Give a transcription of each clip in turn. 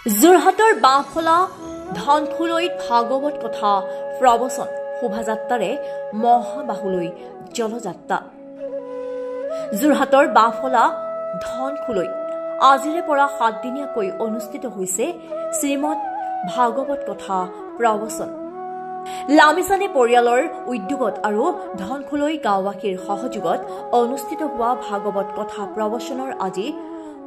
যোৰহাটৰ বাঁহফলা ধনখুলৈত ভাগৱত কথা প্ৰবচন শোভাযাত্ৰাৰে মহাবাহুলৈ জলযাত্ৰা। যোৰহাটৰ বাঁহফলা ধনখুলৈ আজিৰে পৰা 7 দিনীয়াকৈ অনুষ্ঠিত হৈছে শ্ৰীমদ ভাগৱত কথা প্ৰবচন। লামিছানী পৰিয়ালৰ উদ্যোগত আৰু ধনখুলৈ গাঁওবাসীৰ সহযোগত অনুষ্ঠিত হোৱা ভাগৱত কথা প্ৰবচনৰ আজি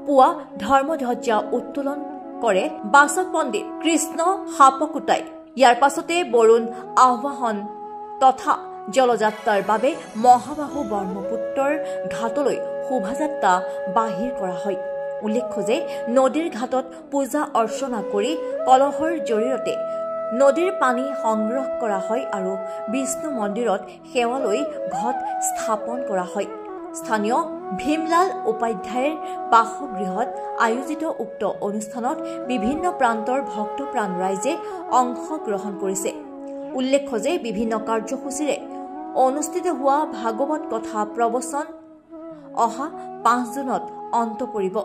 পুৱা ধৰ্মধ্বজা উত্তোলন কৰে বাচক পণ্ডিত কৃষ্ণ সাপকোটাই। ইয়াৰ পাছতে বৰুণ আহ্বান তথা জলযাত্ৰাৰ বাবে মহাবাহু ব্ৰহ্মপুত্ৰৰ ঘাটলৈ শোভাযাত্ৰা বাহিৰ কৰা হয়। উল্লেখ্য যে নদীৰ ঘাটত পূজা অৰ্চনা কৰি কলহৰ জৰিয়তে নদীৰ পানী সংগ্ৰহ কৰা হয় আৰু বিষ্ণু মন্দিৰত সেৱালৈ ঘট স্থাপন কৰা হয়। স্থানীয় ভীমলাল উপাধ্যায়ৰ বাসগৃহত আয়োজিত উক্ত অনুষ্ঠানত বিভিন্ন প্ৰান্তৰ ভক্তপ্ৰাণ ৰাইজে অংশগ্ৰহণ কৰিছে। উল্লেখ্য যে বিভিন্ন কাৰ্যসূচীৰে অনুষ্ঠিত হোৱা ভাগৱত কথা প্ৰবচন অহা 5 জুনত অন্ত পৰিব।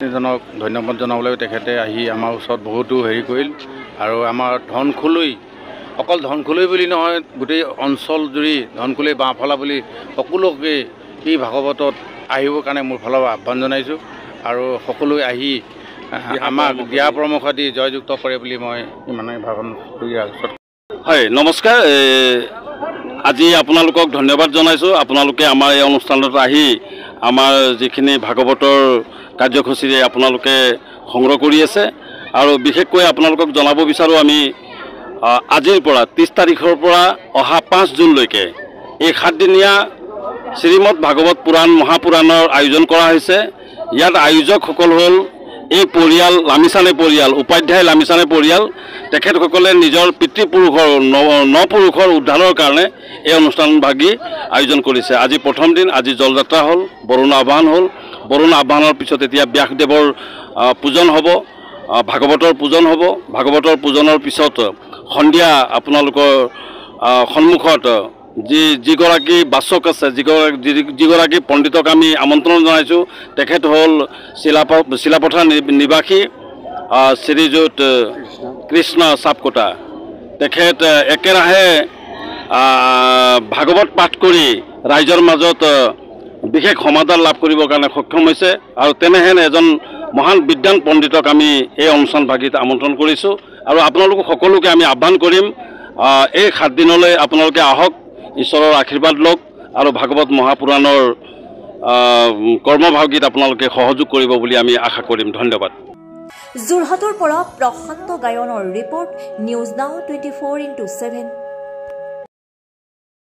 জনক ধন্যবাদ জনাবলৈ তেখেতে আহি আমাৰ ওচৰত বহুতো হেৰি কৰিল আৰু আমাৰ ধনখুলৈ অকল ধনখুলৈ বুলি নহয় গোটেই অঞ্চল জুৰি ধনখুলৈ বাঁহফলা বুলি সকলোকে এই ভাগৱতত আহিবৰ কাৰণে মোৰ ফালৰ পৰা আহ্বান জনাইছোঁ আৰু সকলোৱে আহি আমাক দিয়া পৰামৰ্শ দি জয়যুক্ত কৰে বুলি মই ইমানে ভাৱন কৰি আছোঁ। হয়, নমস্কাৰ। আজি আপোনালোকক ধন্যবাদ জনাইছোঁ। আপোনালোকে আমাৰ এই অনুষ্ঠানত আহি আমাৰ যিখিনি ভাগৱতৰ কাৰ্যসূচীৰে আপোনালোকে সংগ্ৰহ কৰি আছে আৰু বিশেষকৈ আপোনালোকক জনাব বিচাৰোঁ আমি আজিৰ পৰা 30 তাৰিখৰ পৰা অহা 5 জুনলৈকে এই 7 দিনীয়া শ্ৰীমদ ভাগৱত পুৰাণ মহাপুৰাণৰ আয়োজন কৰা হৈছে। ইয়াত আয়োজকসকল হ'ল এই পৰিয়াল লামিছানী পৰিয়াল, উপাধ্যায় লামিছানী পৰিয়াল। তেখেতসকলে নিজৰ পিতৃপুৰুষৰ নপুৰুষৰ উদ্ধাৰৰ কাৰণে এই অনুষ্ঠানভাগী আয়োজন কৰিছে। আজি প্ৰথম দিন, আজি জলযাত্ৰা হ'ল, বৰুণ আহ্বান হ'ল। বৰুণ আহ্বানৰ পিছত এতিয়া ব্যাসদেৱৰ পূজন হ'ব, ভাগৱতৰ পূজন হ'ব। ভাগৱতৰ পূজনৰ পিছত সন্ধিয়া আপোনালোকৰ সন্মুখত যিগৰাকী বাচক আছে, যিগৰাকী পণ্ডিতক আমি আমন্ত্ৰণ জনাইছোঁ, তেখেত হ'ল চিলাপথাৰ নিবাসী শ্ৰীযুত কৃষ্ণ সাপকোটা। তেখেত একেৰাহে ভাগৱত পাঠ কৰি ৰাইজৰ মাজত বিশেষ সমাদৰ লাভ কৰিবৰ কাৰণে সক্ষম হৈছে আৰু তেনেহেন এজন মহান বিদ্বান পণ্ডিতক আমি এই অনুষ্ঠানভাগীত আমন্ত্ৰণ কৰিছোঁ আৰু আপোনালোক সকলোকে আমি আহ্বান কৰিম এই 7 দিনলৈ আপোনালোকে আহক, ঈশ্বৰৰ আশীৰ্বাদ লওক আৰু ভাগৱত মহাপুৰাণৰ কৰ্মভাগীত আপোনালোকে সহযোগ কৰিব বুলি আমি আশা কৰিম। ধন্যবাদ। যোৰহাটৰ পৰা প্ৰশান্ত গায়নৰ ৰিপৰ্ট, নিউজ নাও 24/7।